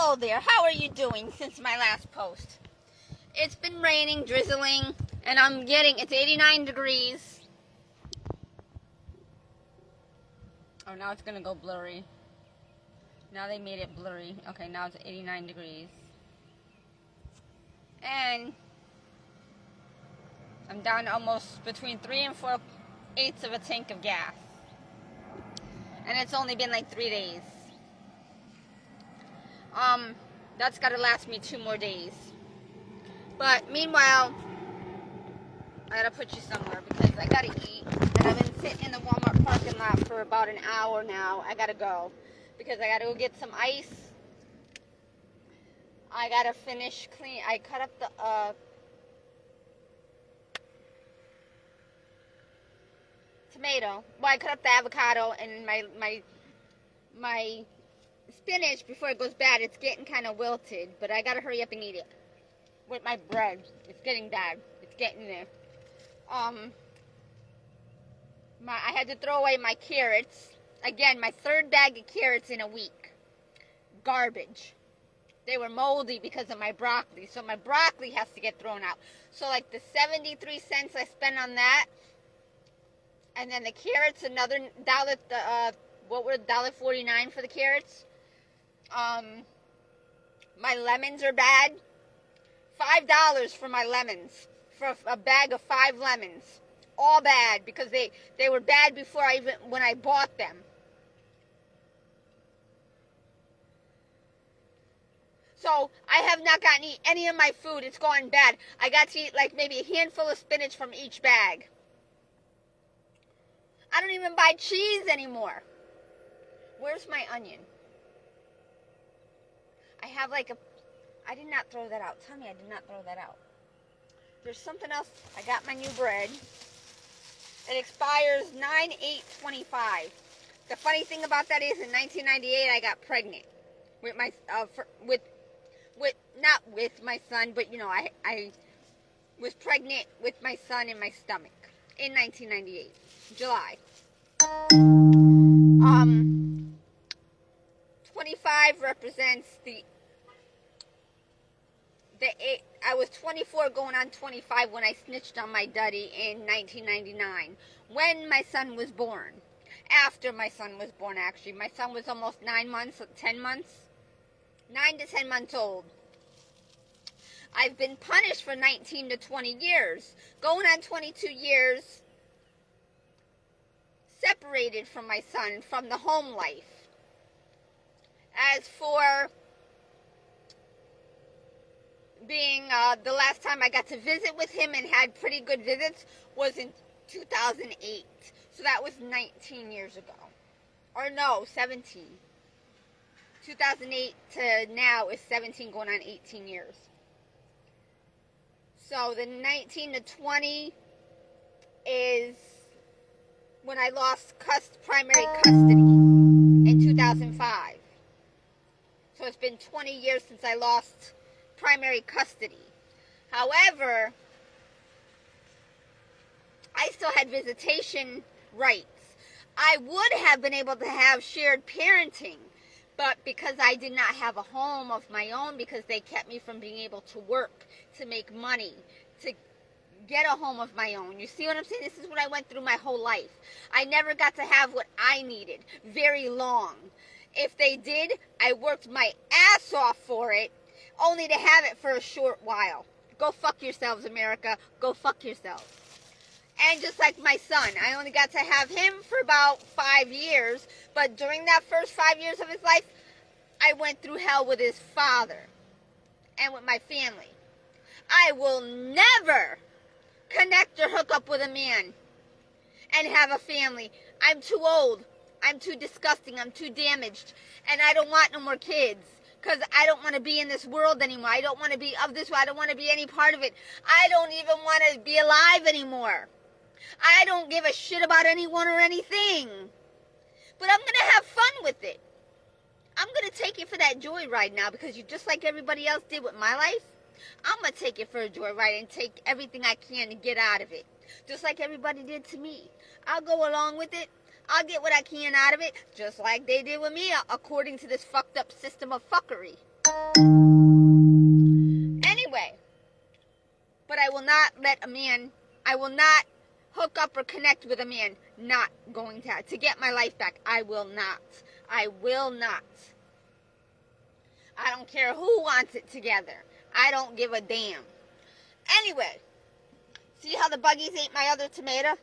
Hello there, how are you doing since my last post? It's been raining, drizzling, and it's 89 degrees. Oh, now it's gonna go blurry. Now they made it blurry. Okay, now it's 89 degrees. And I'm down to almost between 3 and 4/8 of a tank of gas. And it's only been like 3 days. That's gotta last me 2 more days. But meanwhile, I gotta put you somewhere because I gotta eat. And I've been sitting in the Walmart parking lot for about an hour now. I gotta go because I gotta go get some ice. I gotta finish clean. I cut up the tomato. Well, I cut up the avocado and my spinach before it goes bad. It's getting kind of wilted, but I gotta hurry up and eat it with my bread. It's getting bad. It's getting there. I had to throw away my carrots. Again, my 3rd bag of carrots in a week. Garbage. They were moldy because of my broccoli, so my broccoli has to get thrown out. So like the 73 cents I spent on that, and then the carrots, another dollar. What were $1.49 for the carrots? My lemons are bad. $5 for my lemons, for a bag of 5 lemons. All bad because they were bad before when I bought them. So I have not gotten to eat any of my food. It's gone bad. I got to eat like maybe a handful of spinach from each bag. I don't even buy cheese anymore. Where's my onion? I have I did not throw that out. Tell me I did not throw that out. There's something else. I got my new bread. It expires 9/8/25. The funny thing about that is in 1998 I got pregnant with my not with my son, but I was pregnant with my son in my stomach in 1998, July. 25 represents I was 24 going on 25 when I snitched on my daddy in 1999 when my son was born. After my son was born, actually. My son was almost 9 months, 10 months. 9 to 10 months old. I've been punished for 19 to 20 years. Going on 22 years separated from my son from the home life. As for being the last time I got to visit with him and had pretty good visits was in 2008. So that was 19 years ago. Or no, 17. 2008 to now is 17 going on 18 years. So the 19 to 20 is when I lost primary custody in 2005. So it's been 20 years since I lost primary custody. However, I still had visitation rights. I would have been able to have shared parenting, but because I did not have a home of my own, because they kept me from being able to work, to make money, to get a home of my own. You see what I'm saying? This is what I went through my whole life. I never got to have what I needed very long. If they did, I worked my ass off for it, only to have it for a short while. Go fuck yourselves, America. Go fuck yourselves. And just like my son, I only got to have him for about 5 years, but during that first 5 years of his life, I went through hell with his father and with my family. I will never connect or hook up with a man and have a family. I'm too old. I'm too disgusting. I'm too damaged. And I don't want no more kids. Because I don't want to be in this world anymore. I don't want to be of this world. I don't want to be any part of it. I don't even want to be alive anymore. I don't give a shit about anyone or anything. But I'm going to have fun with it. I'm going to take it for that joyride now, because just like everybody else did with my life, I'm going to take it for a joyride and take everything I can to get out of it. Just like everybody did to me. I'll go along with it. I'll get what I can out of it, just like they did with me, according to this fucked up system of fuckery. Anyway, but I will not let a man, I will not hook up or connect with a man not going to get my life back. I will not. I will not. I don't care who wants it together. I don't give a damn. Anyway, see how the buggies ate my other tomato?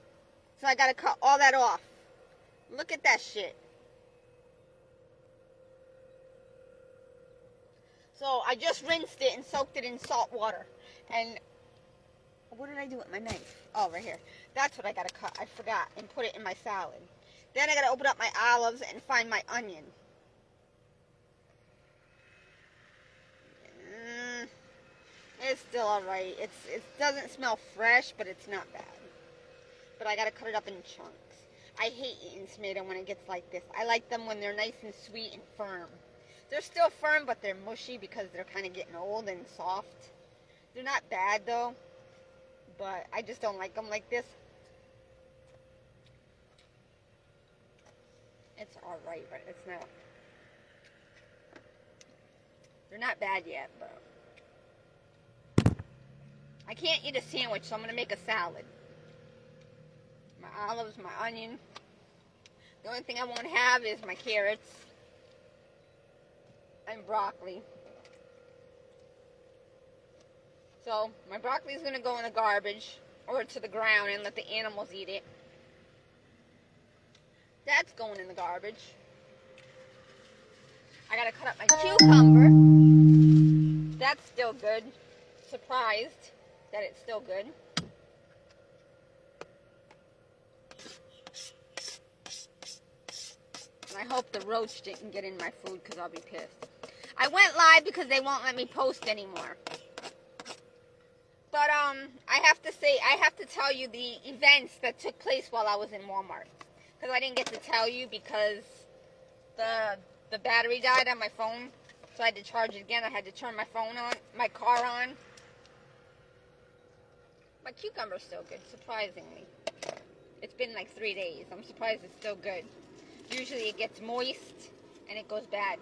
So I gotta cut all that off. Look at that shit. So I just rinsed it and soaked it in salt water. And what did I do with my knife? Oh, right here. That's what I gotta cut. I forgot. And put it in my salad. Then I gotta open up my olives and find my onion. It's still alright. It doesn't smell fresh, but it's not bad. But I gotta cut it up in chunks. I hate eating tomato when it gets like this. I like them when they're nice and sweet and firm. They're still firm, but they're mushy because they're kind of getting old and soft. They're not bad though, but I just don't like them like this. It's alright, but it's not. They're not bad yet, but I can't eat a sandwich, so I'm going to make a salad. My olives, my onion. The only thing I won't have is my carrots and broccoli. So my broccoli is going to go in the garbage or to the ground and let the animals eat it. That's going in the garbage. I got to cut up my cucumber. That's still good. Surprised that it's still good. And I hope the roach didn't get in my food because I'll be pissed. I went live because they won't let me post anymore. But I have to tell you the events that took place while I was in Walmart. Because I didn't get to tell you because the battery died on my phone. So I had to charge it again. I had to turn my phone on, my car on. My cucumber's still good, surprisingly. It's been like 3 days. I'm surprised it's still good. Usually it gets moist and it goes bad.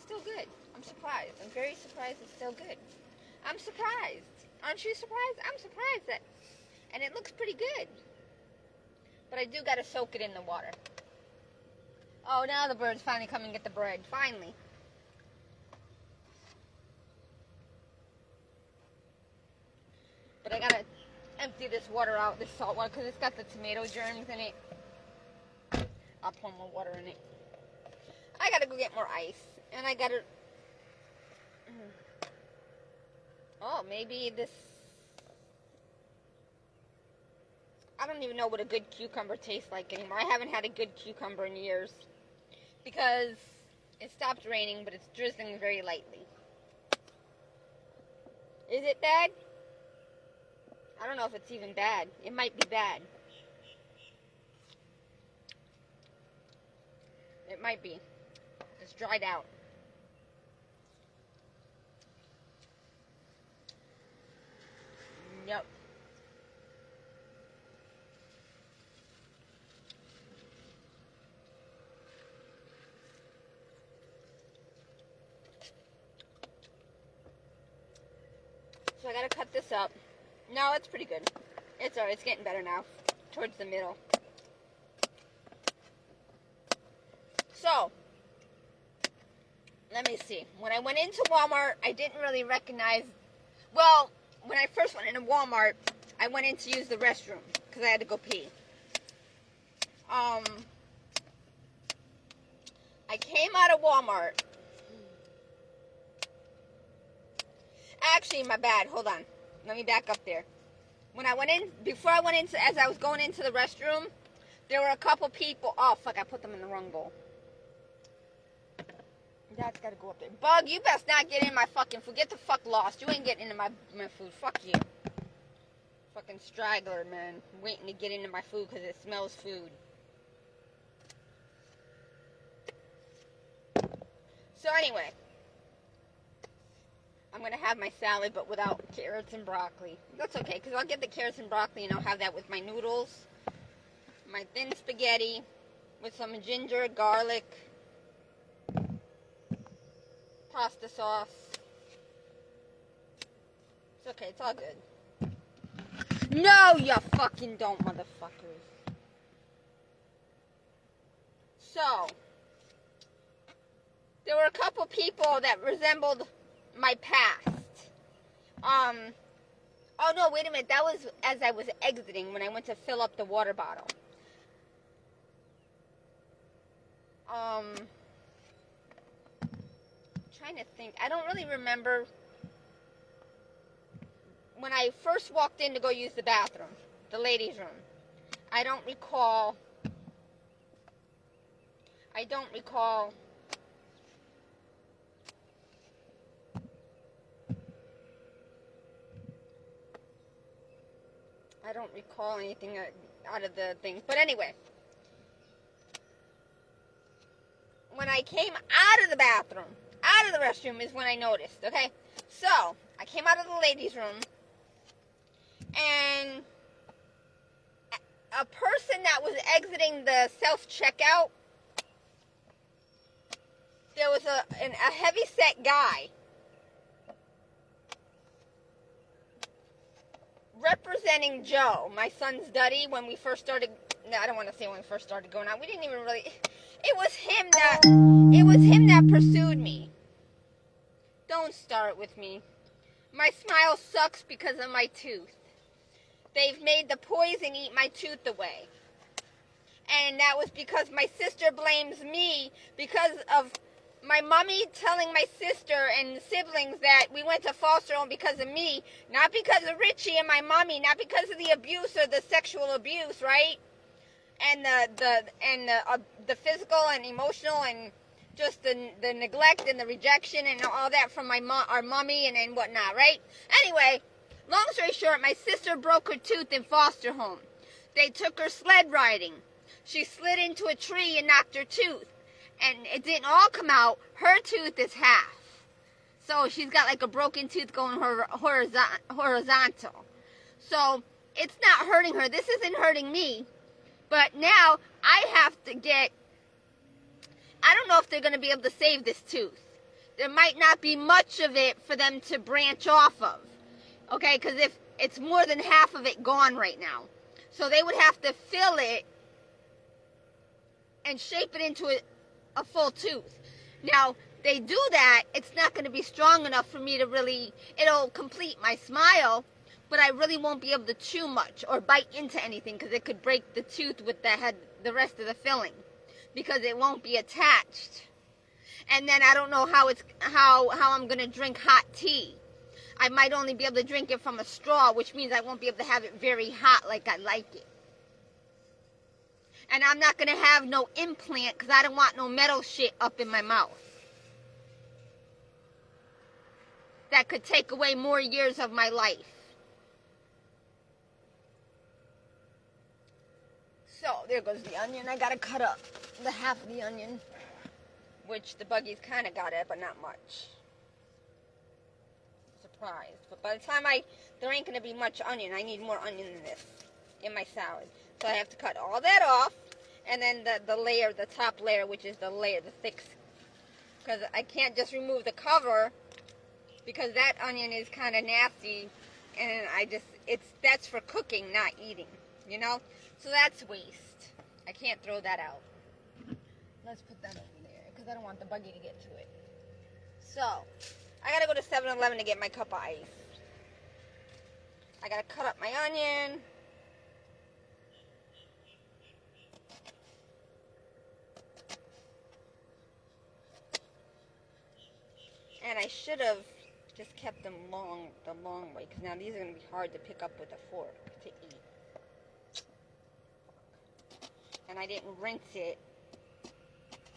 Still good. I'm surprised. I'm very surprised it's still good. I'm surprised. Aren't you surprised? I'm surprised that. And it looks pretty good. But I do got to soak it in the water. Oh, now the birds finally come and get the bread. Finally. But I got to empty this water out, this salt water, because it's got the tomato germs in it. I'll pour more water in it. I got to go get more ice. And I got to... Oh, maybe this... I don't even know what a good cucumber tastes like anymore. I haven't had a good cucumber in years. Because it stopped raining, but it's drizzling very lightly. Is it bad? I don't know if it's even bad. It might be bad. It might be. It's dried out. Yep. So I gotta cut this up. No, it's pretty good. It's alright. It's getting better now. Towards the middle. So, let me see. When I went into Walmart, I didn't really recognize... Well, when I first went into Walmart, I went in to use the restroom because I had to go pee. I came out of Walmart. Actually, my bad. Hold on. Let me back up there. When I went in, before I went into, as I was going into the restroom, there were a couple people. Oh, fuck, I put them in the wrong bowl. That's gotta go up there. Bug, you best not get in my fucking food. Get the fuck lost. You ain't getting into my food. Fuck you. Fucking straggler, man. Waiting to get into my food because it smells food. So anyway. I'm going to have my salad, but without carrots and broccoli. That's okay, because I'll get the carrots and broccoli, and I'll have that with my noodles, my thin spaghetti, with some ginger, garlic, pasta sauce, It's okay, it's all good. No, you fucking don't, motherfuckers. So, there were a couple people that resembled my past. Oh no, wait a minute. That was as I was exiting when I went to fill up the water bottle. Trying to think. I don't really remember when I first walked in to go use the bathroom, the ladies' room. I don't recall. I don't recall anything out of the thing. But anyway, when I came out of the bathroom, out of the restroom is when I noticed, okay? So, I came out of the ladies' room, and a person that was exiting the self-checkout, there was a heavy-set guy representing Joe, my son's Duddy, when we first started. No, I don't want to say when we first started going out. We didn't even really. It was him that pursued me. Don't start with me. My smile sucks because of my tooth. They've made the poison eat my tooth away. And that was because my sister blames me because of my mommy telling my sister and siblings that we went to foster home because of me, not because of Richie and my mommy, not because of the abuse or the sexual abuse, right? And the physical and emotional and just the neglect and the rejection and all that from our mommy and whatnot, right? Anyway, long story short, my sister broke her tooth in foster home. They took her sled riding. She slid into a tree and knocked her tooth. And it didn't all come out. Her tooth is half. So she's got like a broken tooth going horizontal. So it's not hurting her. This isn't hurting me. But now I have to get... I don't know if they're going to be able to save this tooth. There might not be much of it for them to branch off of. Okay, because if it's more than half of it gone right now. So they would have to fill it and shape it into a full tooth. Now, they do that, it's not going to be strong enough for me to really, it'll complete my smile, but I really won't be able to chew much or bite into anything because it could break the tooth with the rest of the filling because it won't be attached. And then I don't know how I'm going to drink hot tea. I might only be able to drink it from a straw, which means I won't be able to have it very hot like I like it. And I'm not going to have no implant because I don't want no metal shit up in my mouth. That could take away more years of my life. So, there goes the onion. I got to cut up the half of the onion. Which the buggies kind of got it, but not much. Surprised. But by the time there ain't going to be much onion. I need more onion than this in my salad. So I have to cut all that off, and then the top layer, which is the thick, because I can't just remove the cover, because that onion is kind of nasty, and that's for cooking, not eating, you know? So that's waste. I can't throw that out. Let's put that over there, because I don't want the buggy to get to it. So, I gotta go to 7-Eleven to get my cup of ice. I gotta cut up my onion. And I should have just kept them the long way, because now these are going to be hard to pick up with a fork to eat. And I didn't rinse it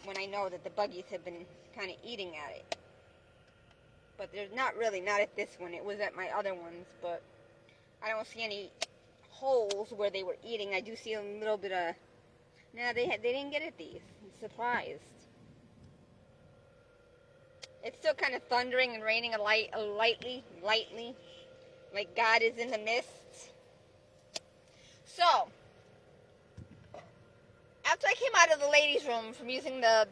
when I know that the buggies have been kind of eating at it. But there's not at this one. It was at my other ones, but I don't see any holes where they were eating. I do see a little bit of... No, they didn't get at these. I'm surprised. It's still kind of thundering and raining lightly, like God is in the mist. So, after I came out of the ladies' room from using the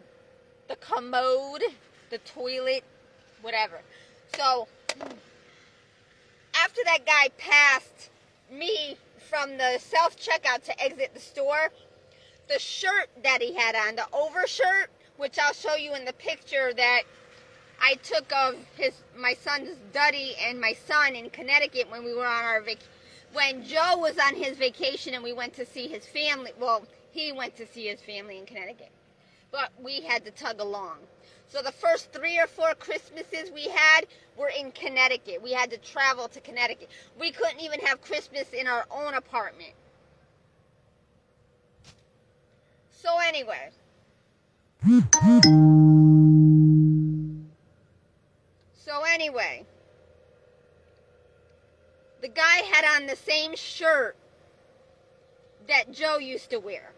commode, the toilet, whatever. So, after that guy passed me from the self-checkout to exit the store, the shirt that he had on, the overshirt, which I'll show you in the picture that I took of my son's Duddy and my son in Connecticut when we were on our when Joe was on his vacation and we went to see his family. Well, he went to see his family in Connecticut, but we had to tug along. So the first 3 or 4 Christmases we had were in Connecticut. We had to travel to Connecticut. We couldn't even have Christmas in our own apartment. So anyway. The guy had on the same shirt that Joe used to wear.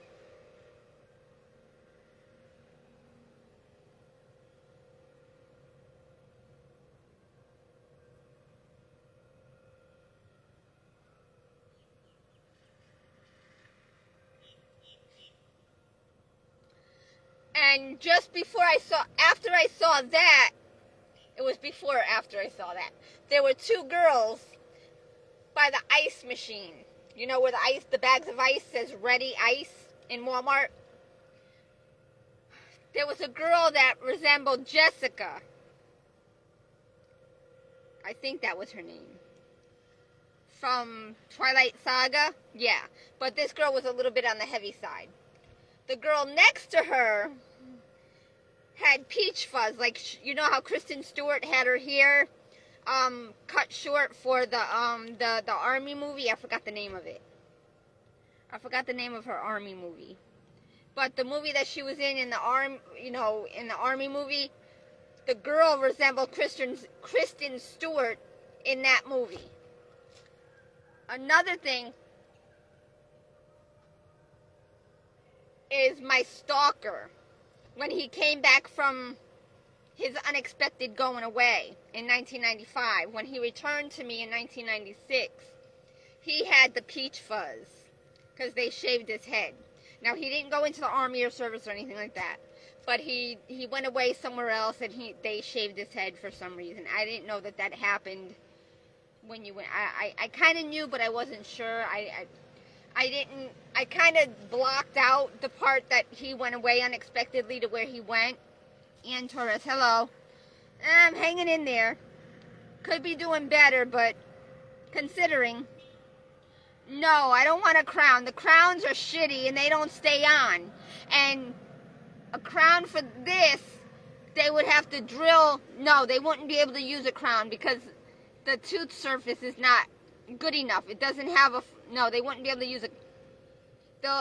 And just before after I saw that, it was before or after I saw that, there were 2 girls by the ice machine. You know where the bags of ice says Ready Ice in Walmart? There was a girl that resembled Jessica. I think that was her name. From Twilight Saga? Yeah. But this girl was a little bit on the heavy side. The girl next to her had peach fuzz, like, you know how Kristen Stewart had her hair cut short for the army movie? I forgot the name of it. I forgot the name of her army movie. But the movie that she was in the army movie, the girl resembled Kristen Stewart in that movie. Another thing is my stalker. When he came back from his unexpected going away in 1995, when he returned to me in 1996, he had the peach fuzz because they shaved his head. Now, he didn't go into the army or service or anything like that, but he went away somewhere else and they shaved his head for some reason. I didn't know that happened when you went. I kind of knew, but I wasn't sure. I kind of blocked out the part that he went away unexpectedly to where he went. Ian Torres, hello. I'm hanging in there. Could be doing better, but considering. No, I don't want a crown. The crowns are shitty and they don't stay on. And a crown for this, they would have to drill. No, they wouldn't be able to use a crown because the tooth surface is not good enough. It doesn't have a... No, they wouldn't be able to use it.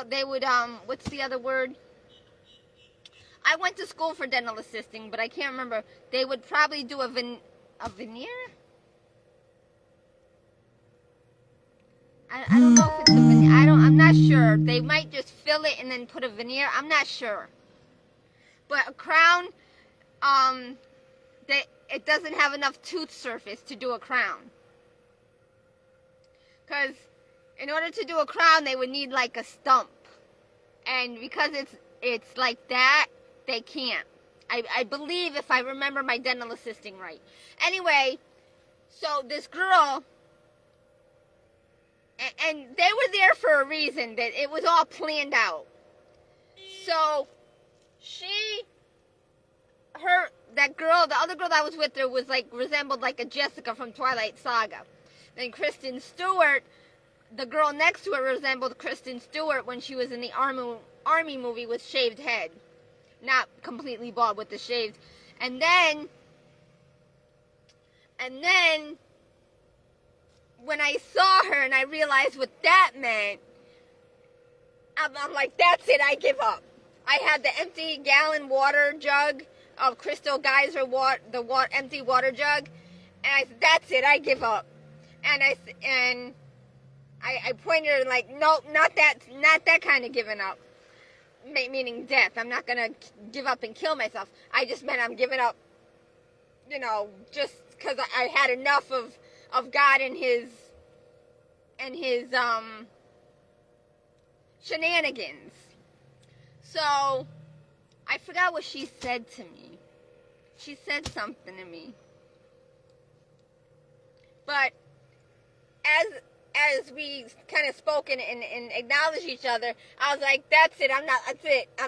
They would, what's the other word? I went to school for dental assisting, but I can't remember. They would probably do a veneer? I don't know if it's a veneer. I'm not sure. They might just fill it and then put a veneer. I'm not sure. But a crown, it doesn't have enough tooth surface to do a crown. Because in order to do a crown, they would need like a stump. And because it's like that, they can't. I believe, if I remember my dental assisting right. Anyway, so this girl, and they were there for a reason, that it was all planned out. So, that girl, the other girl that was with her was resembled like a Jessica from Twilight Saga. Then Kristen Stewart, the girl next to her resembled Kristen Stewart when she was in the army movie with shaved head. Not completely bald with the shaved. And then when I saw her and I realized what that meant, I'm like, that's it, I give up. I had the empty gallon water jug of Crystal Geyser water, empty water jug, and I said, that's it, I give up. And I pointed at her like, nope, not that kind of giving up. Meaning death. I'm not gonna give up and kill myself. I just meant I'm giving up, just because I had enough of God and his shenanigans. So I forgot what she said to me. She said something to me. But as we kind of spoke and acknowledged each other, I was like, that's it, I'm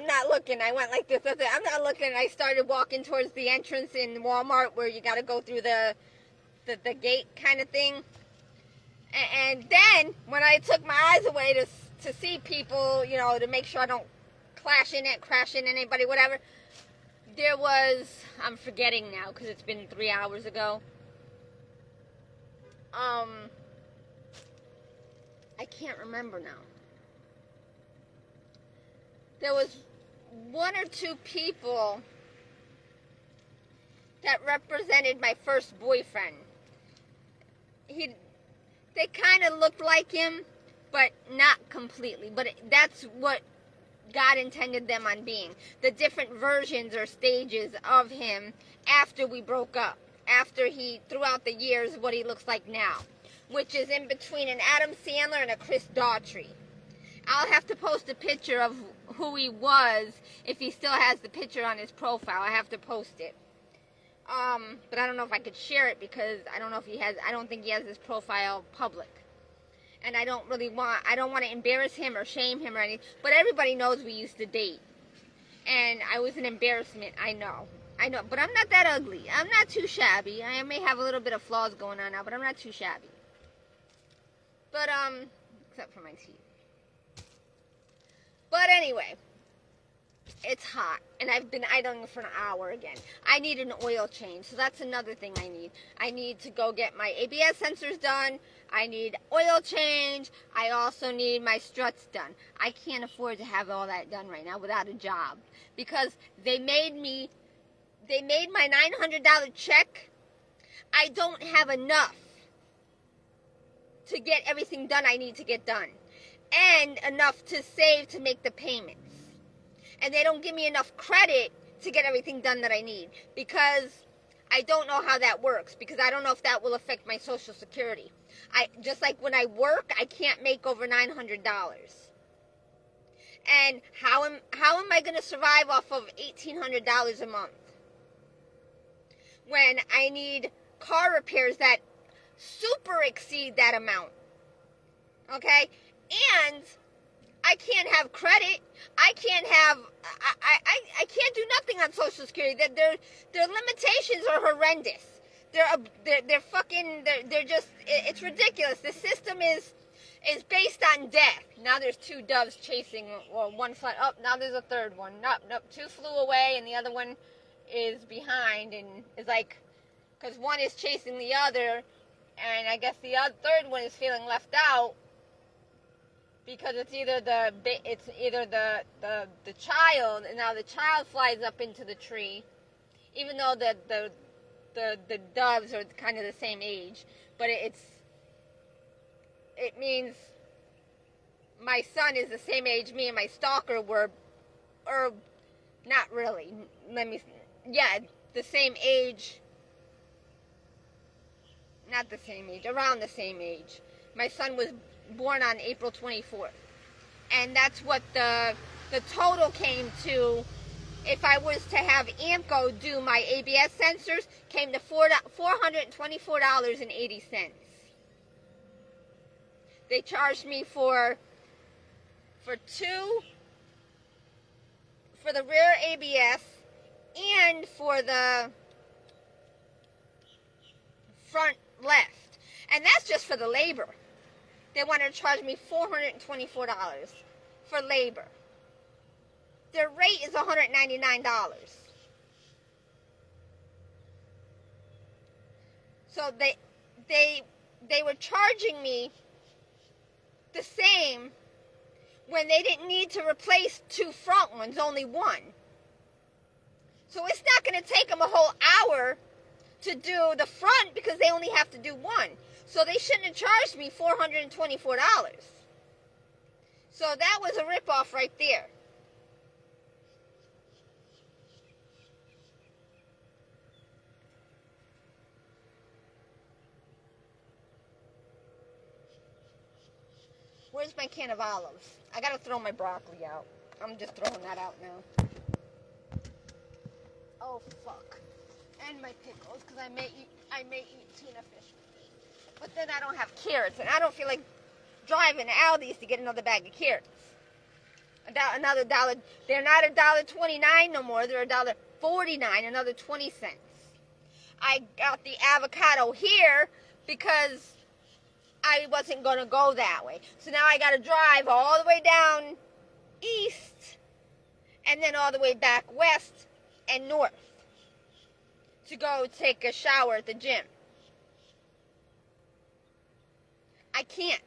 not looking. I went like this, that's it, I'm not looking. And I started walking towards the entrance in Walmart where you got to go through the gate kind of thing. And then when I took my eyes away to see people, you know, to make sure I don't crash in anybody, whatever, there was, I'm forgetting now because it's been 3 hours ago. I can't remember now. There was 1 or 2 people that represented my first boyfriend. They kind of looked like him, but not completely. But that's what God intended them on being. The different versions or stages of him after we broke up. After throughout the years, what he looks like now. Which is in between an Adam Sandler and a Chris Daughtry. I'll have to post a picture of who he was if he still has the picture on his profile. I have to post it. But I don't know if I could share it because I don't think he has his profile public. And I don't want to embarrass him or shame him or anything. But everybody knows we used to date. And I was an embarrassment, I know. But I'm not that ugly. I'm not too shabby. I may have a little bit of flaws going on now, but I'm not too shabby. But, except for my teeth. But anyway, it's hot, and I've been idling for an hour again. I need an oil change, so that's another thing I need. I need to go get my ABS sensors done. I need oil change. I also need my struts done. I can't afford to have all that done right now without a job, because they made my $900 check. I don't have enough to get everything done I need to get done, and enough to save to make the payments. And they don't give me enough credit to get everything done that I need, because I don't know how that works, because I don't know if that will affect my Social Security. Just like when I work, I can't make over $900. And how am I going to survive off of $1,800 a month when I need car repairs that super exceed that amount? Okay? And I can't have credit. I can't do nothing on Social Security. Their limitations are horrendous. They're just, it's ridiculous. The system is based on death. Now there's 2 doves chasing, well, one fly up, now there's a third one. Nope, 2 flew away and the other one is behind, and is like, because one is chasing the other, and I guess the third one is feeling left out, because it's either the child, and now the child flies up into the tree, even though the doves are kind of the same age, but it means my son is the same age me and my stalker were, or not really. The same age. Not the same age, around the same age. My son was born on April 24th. And that's what the total came to. If I was to have AMCO do my ABS sensors, came to $424.80. They charged me for the rear ABS and for the front left. And that's just for the labor. They wanted to charge me $424 for labor. Their rate is $199. So they were charging me the same when they didn't need to replace 2 front ones, only 1. So it's not going to take them a whole hour to do the front because they only have to do 1. So they shouldn't have charged me $424. So that was a ripoff right there. Where's my can of olives? I gotta throw my broccoli out. I'm just throwing that out now. Oh fuck. And my pickles, because I may eat tuna fish with it. But then I don't have carrots, and I don't feel like driving to Aldi's to get another bag of carrots. Another dollar. They're not $1.29 no more. They're $1.49, another 20 cents. I got the avocado here because I wasn't going to go that way. So now I got to drive all the way down east and then all the way back west and north to go take a shower at the gym. I can't.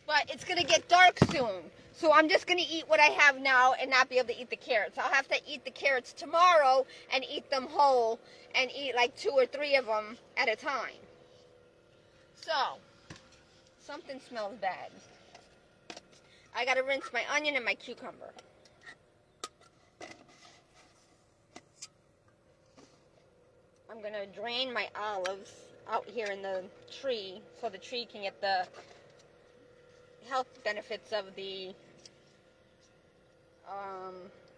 But it's going to get dark soon. So I'm just going to eat what I have now and not be able to eat the carrots. I'll have to eat the carrots tomorrow and eat them whole and eat like 2 or 3 of them at a time. So, something smells bad. I got to rinse my onion and my cucumber. I'm going to drain my olives out here in the tree so the tree can get the health benefits of the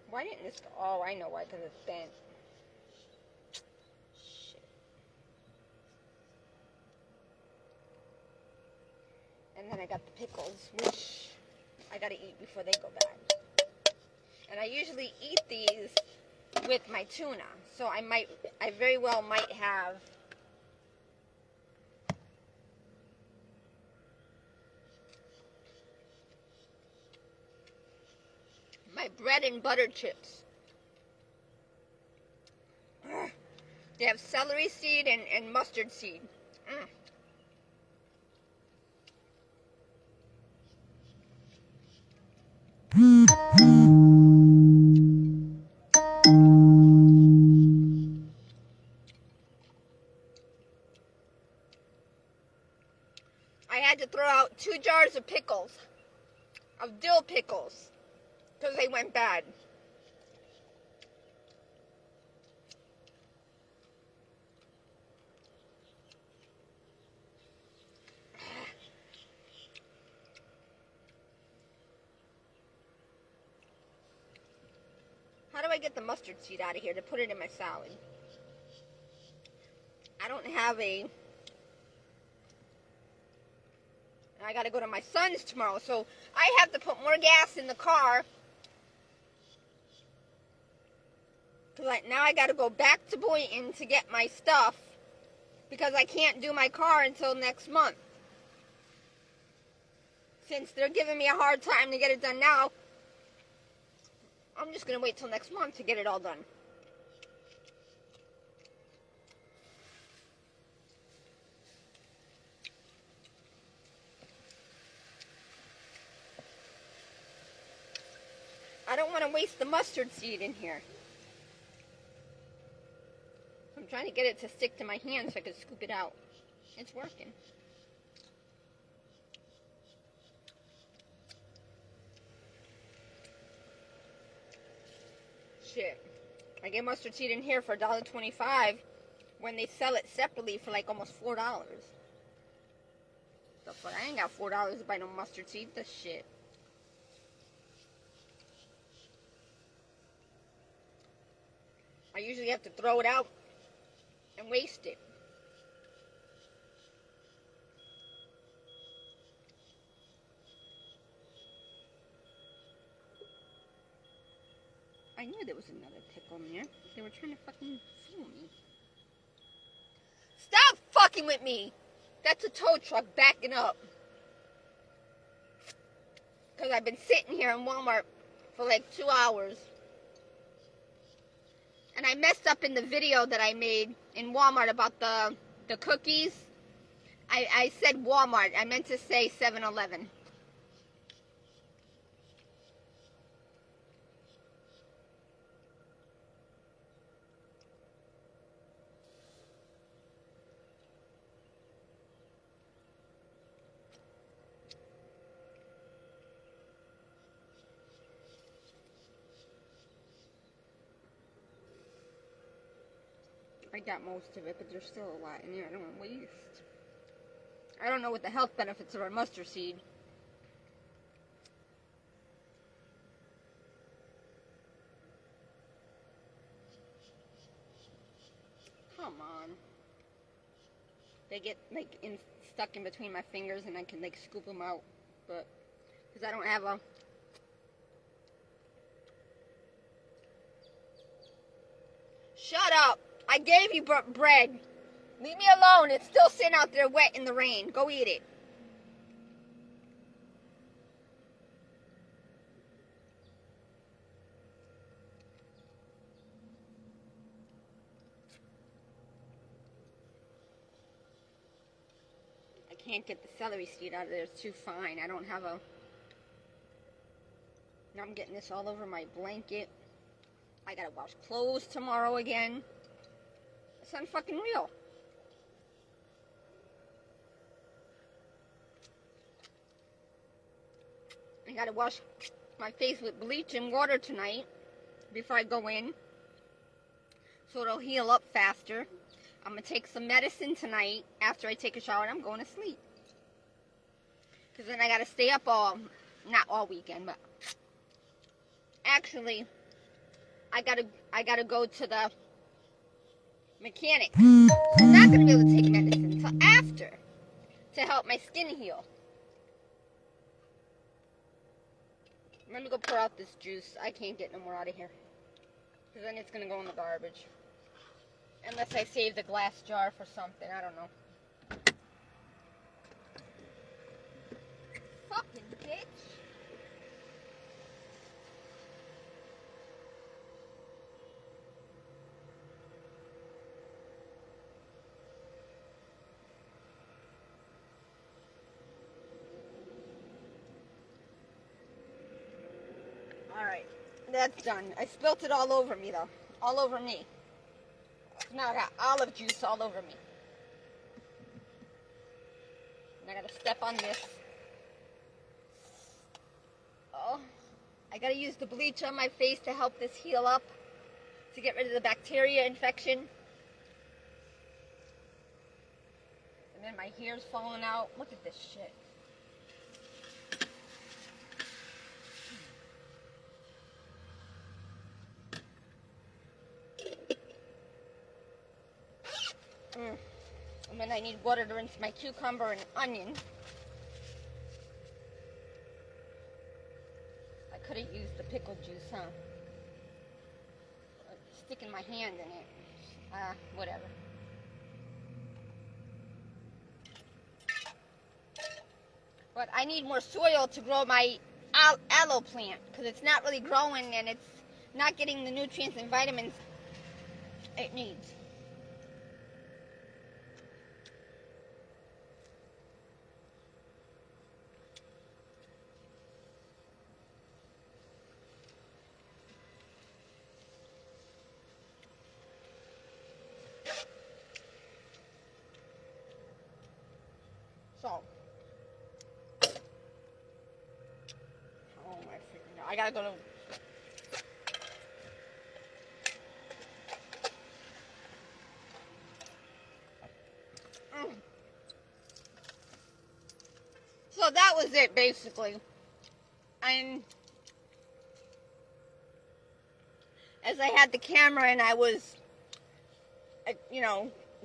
why didn't this go? Oh, I know why, because it's bent. Shit. And then I got the pickles, which I gotta eat before they go bad. And I usually eat these with my tuna, so I very well might have my bread and butter chips. They have celery seed and mustard seed. I had to throw out 2 jars of pickles, of dill pickles, because they went bad. How do I get the mustard seed out of here to put it in my salad? I don't have I gotta go to my son's tomorrow, so I have to put more gas in the car. Now I gotta go back to Boynton to get my stuff because I can't do my car until next month. Since they're giving me a hard time to get it done now, I'm just gonna wait till next month to get it all done. I don't want to waste the mustard seed in here. I'm trying to get it to stick to my hand so I can scoop it out. It's working. Shit. I get mustard seed in here for $1.25 when they sell it separately for like almost $4. The fuck? I ain't got $4 to buy no mustard seed. The shit. I usually have to throw it out and waste it. I knew there was another pickle in there. They were trying to fucking fool me. Stop fucking with me! That's a tow truck backing up. Because I've been sitting here in Walmart for like 2 hours. And I messed up in the video that I made in Walmart about the cookies. I said Walmart. I meant to say 7-Eleven. I got most of it, but there's still a lot in there I don't want to waste. I don't know what the health benefits of our mustard seed. Come on. They get like stuck in between my fingers, and I can like scoop them out, but because I don't have a. Shut up! I gave you bread. Leave me alone. It's still sitting out there wet in the rain. Go eat it. I can't get the celery seed out of there. It's too fine. I don't have a... Now I'm getting this all over my blanket. I gotta wash clothes tomorrow again. It's unfucking real. I gotta wash my face with bleach and water tonight before I go in, so it'll heal up faster. I'm gonna take some medicine tonight after I take a shower, and I'm going to sleep. Because then I gotta stay up not all weekend, but actually, I gotta go to the mechanic. I'm not gonna be able to take medicine until after to help my skin heal. Let me go pour out this juice. I can't get no more out of here. Because then it's going to go in the garbage. Unless I save the glass jar for something. I don't know. Fucking bitch. Alright, that's done. I spilt it all over me, though. All over me. Now I got olive juice all over me. And I gotta step on this. Oh, I gotta use the bleach on my face to help this heal up, to get rid of the bacteria infection. And then my hair's falling out. Look at this shit. And then I need water to rinse my cucumber and onion. I could have used the pickle juice, huh? Sticking my hand in it. Whatever. But I need more soil to grow my aloe plant, because it's not really growing and it's not getting the nutrients and vitamins it needs. So, oh my freaking God, I gotta go to... So that was it, basically. And as I had the camera and I was,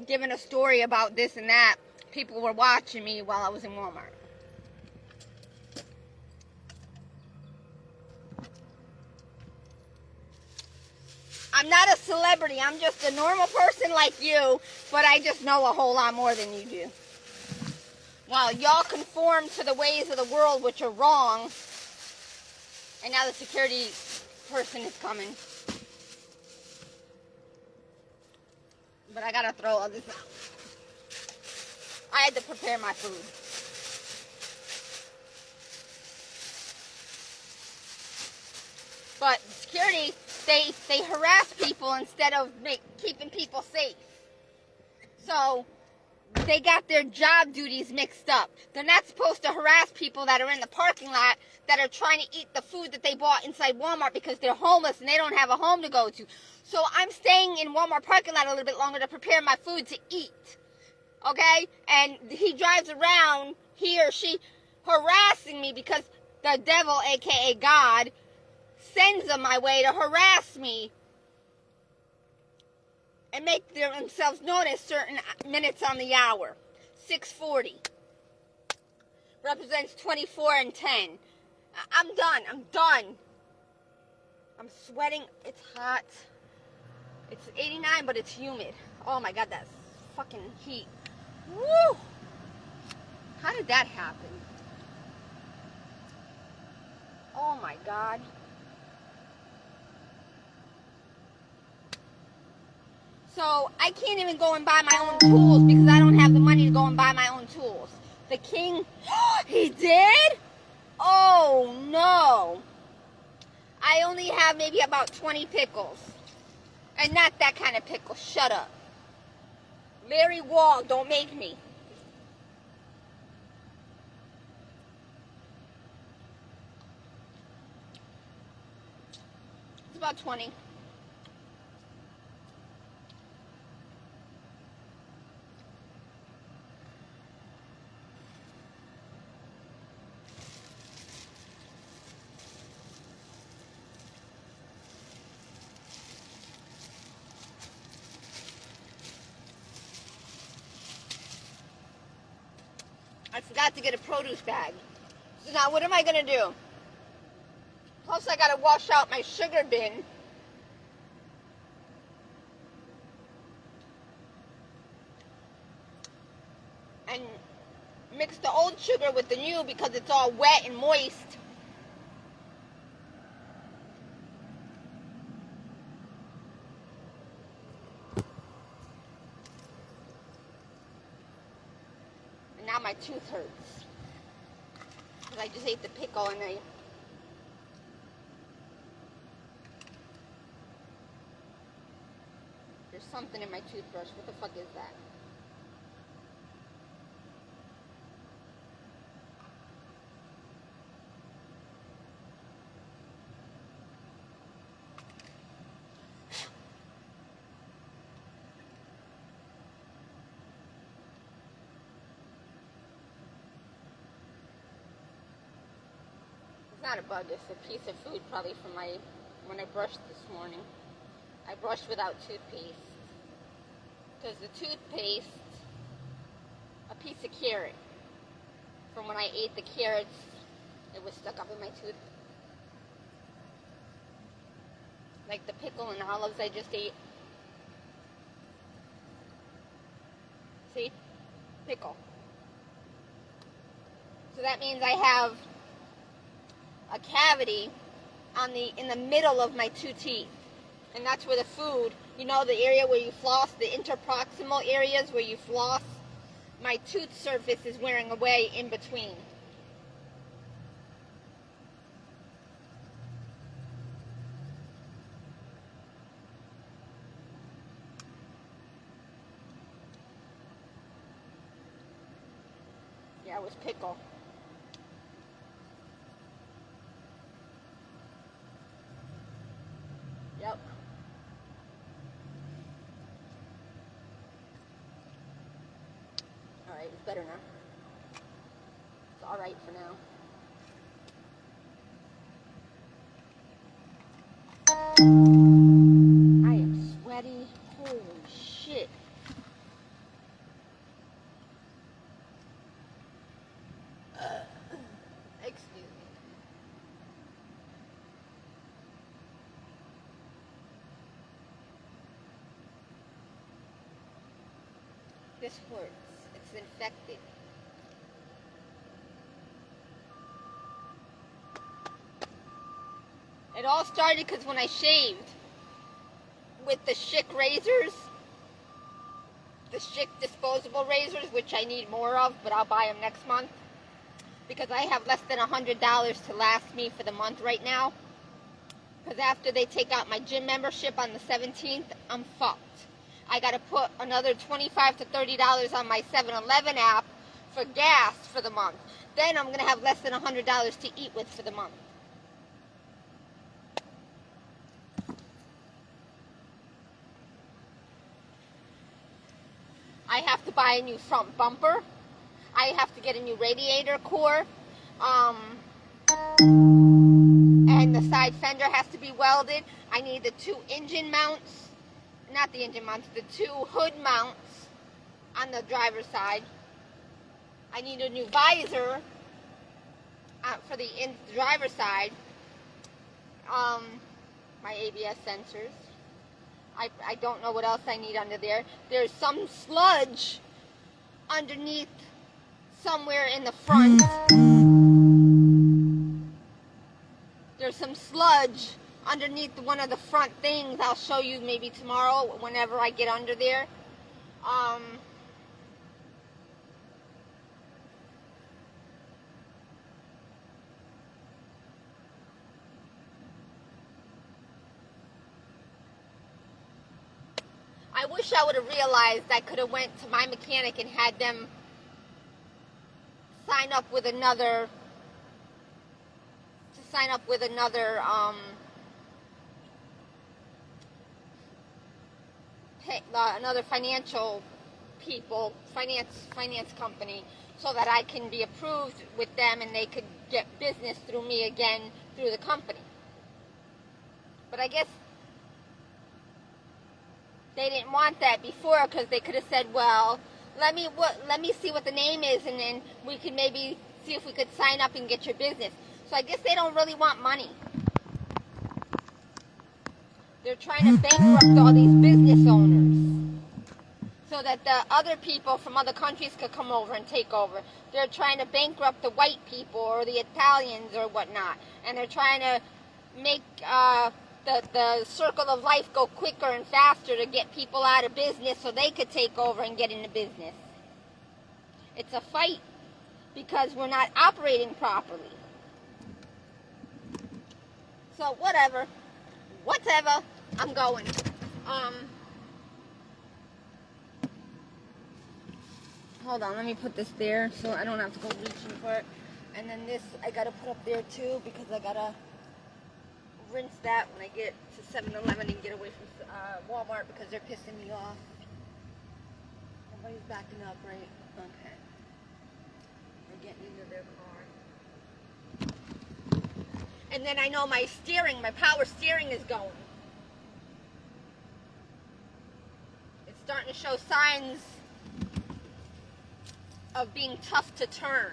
giving a story about this and that, people were watching me while I was in Walmart. I'm not a celebrity. I'm just a normal person like you, but I just know a whole lot more than you do. Well, y'all conform to the ways of the world, which are wrong, and now the security person is coming. But I gotta throw all this out. I had to prepare my food. But security, they harass people instead of keeping people safe. So they got their job duties mixed up. They're not supposed to harass people that are in the parking lot that are trying to eat the food that they bought inside Walmart because they're homeless and they don't have a home to go to. So I'm staying in Walmart parking lot a little bit longer to prepare my food to eat. Okay? And he drives around, he or she, harassing me because the devil, aka God, sends them my way to harass me and make themselves known at certain minutes on the hour. 640. Represents 24 and 10. I'm done. I'm done. I'm sweating. It's hot. It's 89, but it's humid. Oh my God, that fucking heat. Woo! How did that happen? Oh my God. So I can't even go and buy my own tools because I don't have the money to go and buy my own tools. The king, he did? Oh no. I only have maybe about 20 pickles. And not that kind of pickle. Shut up. Larry Wall, don't make me. It's about 20. I forgot to get a produce bag. So now what am I going to do? Plus I got to wash out my sugar bin. And mix the old sugar with the new because it's all wet and moist. And now my tooth hurts. Because I just ate the pickle and there's something in my toothbrush. What the fuck is that? It's not a bug, it's a piece of food probably from when I brushed this morning. I brushed without toothpaste. Because the toothpaste, a piece of carrot. From when I ate the carrots, it was stuck up in my tooth. Like the pickle and olives I just ate. See? Pickle. So that means I have a cavity in the middle of my two teeth. And that's where the food, you know, the area where you floss, the interproximal areas where you floss, my tooth surface is wearing away in between. Yeah, it was pickle. Yep. Alright, it's better now. It's alright for now. I am sweaty. Holy shit. Excuse me. This hurts. It's infected. It all started because when I shaved with the Schick razors, the Schick disposable razors, which I need more of, but I'll buy them next month because I have less than $100 to last me for the month right now. Because after they take out my gym membership on the 17th, I'm fucked. I got to put another $25 to $30 on my 7-Eleven app for gas for the month. Then I'm going to have less than $100 to eat with for the month. I have to buy a new front bumper. I have to get a new radiator core. And the side fender has to be welded. I need the two engine mounts. Not the engine mounts, the two hood mounts on the driver's side. I need a new visor for the driver's side. My ABS sensors. I don't know what else I need under there. There's some sludge underneath somewhere in the front. There's some sludge underneath one of the front things. I'll show you maybe tomorrow whenever I get under there. I wish I would have realized I could have went to my mechanic and had them sign up with another another financial finance company, so that I can be approved with them and they could get business through me again through the company. But I guess they didn't want that before, because they could have said, well, let me see what the name is, and then we could maybe see if we could sign up and get your business. So I guess they don't really want money. They're trying to bankrupt all these business owners so that the other people from other countries could come over and take over. They're trying to bankrupt the white people or the Italians or whatnot. And they're trying to make the circle of life go quicker and faster to get people out of business so they could take over and get into business. It's a fight because we're not operating properly. So whatever, I'm going. Hold on, let me put this there so I don't have to go reaching for it. And then this I gotta put up there too, because I gotta rinse that when I get to 7-Eleven and get away from Walmart, because they're pissing me off. Nobody's backing up, right? Okay. They're getting into their car. And then I know my power steering is going. It's starting to show signs of being tough to turn.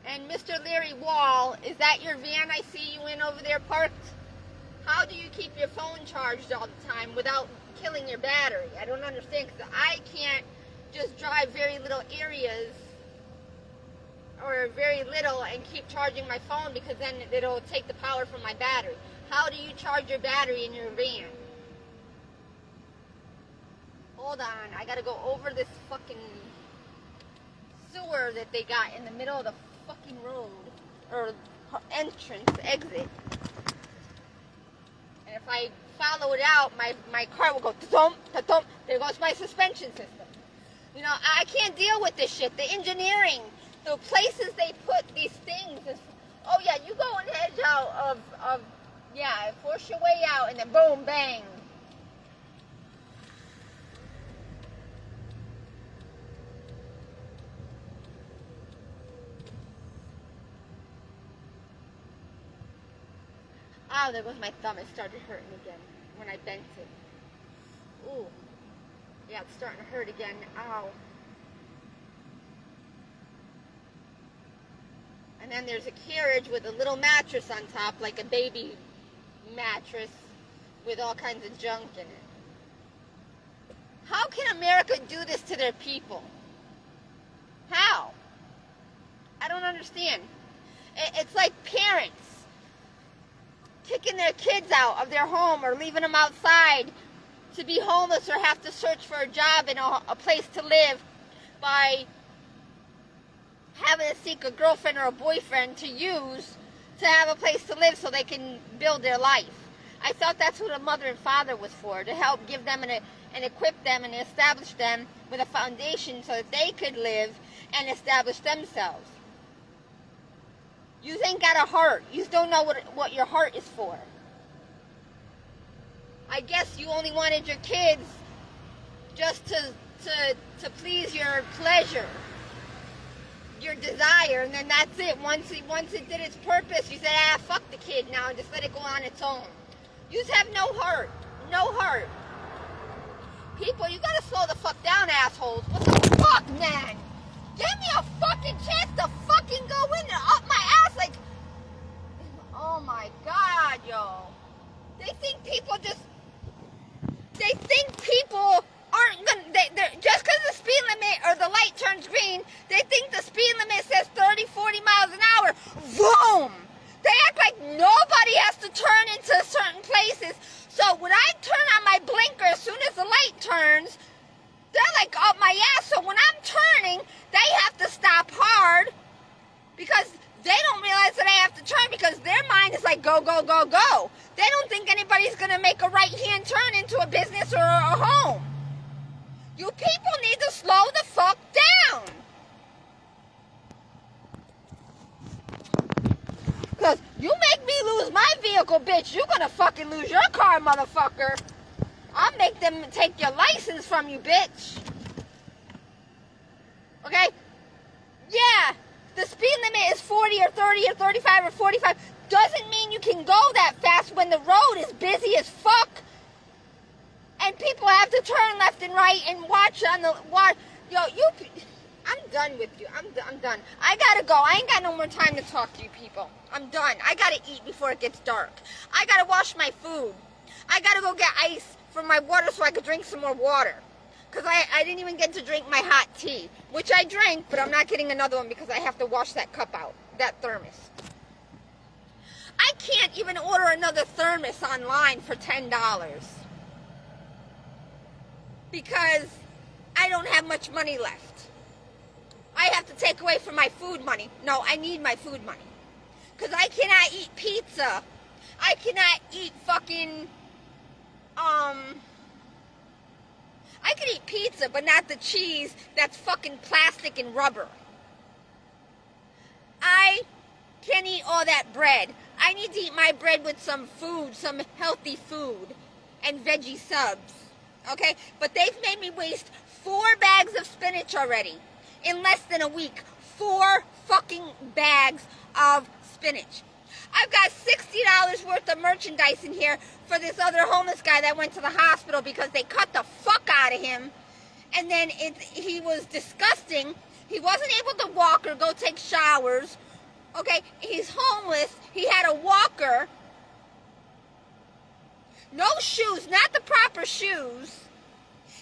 And Mr. Larry Wall, is that your van I see you in over there parked? How do you keep your phone charged all the time without killing your battery? I don't understand, because I can't just drive very little areas or very little and keep charging my phone, because then it'll take the power from my battery. How do you charge your battery in your van? Hold on, I gotta go over this fucking sewer that they got in the middle of the fucking road, or exit. And if I follow it out, my car will go thump, thump. There goes my suspension system. You know, I can't deal with this shit. The engineering, the places they put these things is, oh yeah, you go and edge out of yeah, force your way out, and then boom, bang. Oh, there goes my thumb. It started hurting again when I bent it. Ooh. Yeah, it's starting to hurt again. Ow. And then there's a carriage with a little mattress on top, like a baby mattress with all kinds of junk in it. How can America do this to their people? How? I don't understand. It's like parents kicking their kids out of their home or leaving them outside to be homeless or have to search for a job and a place to live by having to seek a girlfriend or a boyfriend to use to have a place to live so they can build their life. I thought that's what a mother and father was for, to help give them and equip them and establish them with a foundation so that they could live and establish themselves. You ain't got a heart. You don't know what your heart is for. I guess you only wanted your kids just to please your pleasure. your desire, and then that's it. Once it did its purpose, you said, fuck the kid now, and just let it go on its own. You just have no heart. No heart. People, you gotta slow the fuck down, assholes. What the fuck, man? Give me a fucking chance to fucking go in and up my ass, like, oh my God, yo. They think people aren't gonna, just because the speed limit or the light turns green, they think the speed limit says 30, 40 miles an hour. Boom! They act like nobody has to turn into certain places. So when I turn on my blinker as soon as the light turns, they're like up my ass. So when I'm turning, they have to stop hard because they don't realize that I have to turn because their mind is like, go, go, go, go. They don't think anybody's going to make a right-hand turn into a business or a home. You people need to slow the fuck down. Because you make me lose my vehicle, bitch, you're going to fucking lose your car, motherfucker. I'll make them take your license from you, bitch. Okay? Yeah. The speed limit is 40 or 30 or 35 or 45. Doesn't mean you can go that fast when the road is busy as fuck. And people have to turn left and right and watch. Yo, I'm done with you. I'm done. I gotta go. I ain't got no more time to talk to you people. I'm done. I gotta eat before it gets dark. I gotta wash my food. I gotta go get ice for my water so I could drink some more water. Because I didn't even get to drink my hot tea, which I drank, but I'm not getting another one because I have to wash that cup out, that thermos. I can't even order another thermos online for $10 because I don't have much money left. I have to take away from my food money. No, I need my food money because I cannot eat pizza. I cannot eat fucking, I could eat pizza, but not the cheese that's fucking plastic and rubber. I can't eat all that bread. I need to eat my bread with some food, some healthy food, and veggie subs. Okay? But they've made me waste 4 bags of spinach already in less than a week. 4 fucking bags of spinach. I've got $60 worth of merchandise in here for this other homeless guy that went to the hospital because they cut the fuck out of him. And then he was disgusting. He wasn't able to walk or go take showers. Okay, he's homeless. He had a walker. No shoes, not the proper shoes.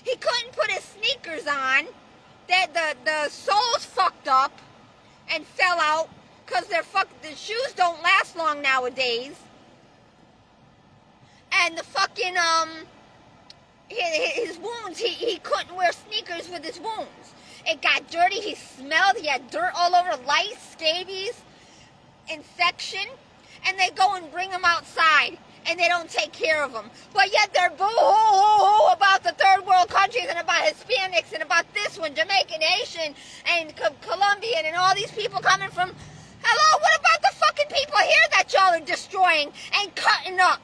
He couldn't put his sneakers on. The soles fucked up and fell out. Because the shoes don't last long nowadays. And the fucking, his wounds, he couldn't wear sneakers with his wounds. It got dirty, he smelled, he had dirt all over, lice, scabies, infection. And they go and bring him outside, and they don't take care of him. But yet they're boo-hoo-hoo-hoo about the third world countries and about Hispanics and about this one, Jamaican, Haitian, and Colombian, and all these people coming from... Hello, what about the fucking people here that y'all are destroying and cutting up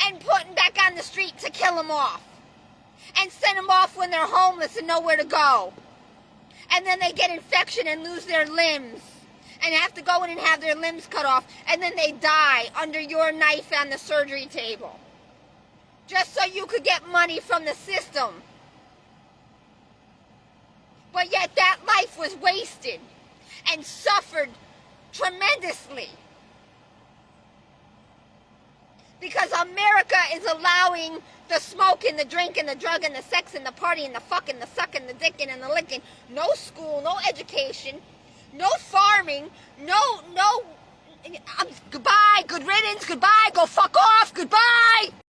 and putting back on the street to kill them off? And send them off when they're homeless and nowhere to go. And then they get infection and lose their limbs. And have to go in and have their limbs cut off. And then they die under your knife on the surgery table. Just so you could get money from the system. But yet that life was wasted and suffered tremendously because America is allowing the smoke and the drink and the drug and the sex and the party and the fucking, the sucking, the dicking and the licking. No school, no education, no farming, no, goodbye, good riddance, goodbye, go fuck off, goodbye.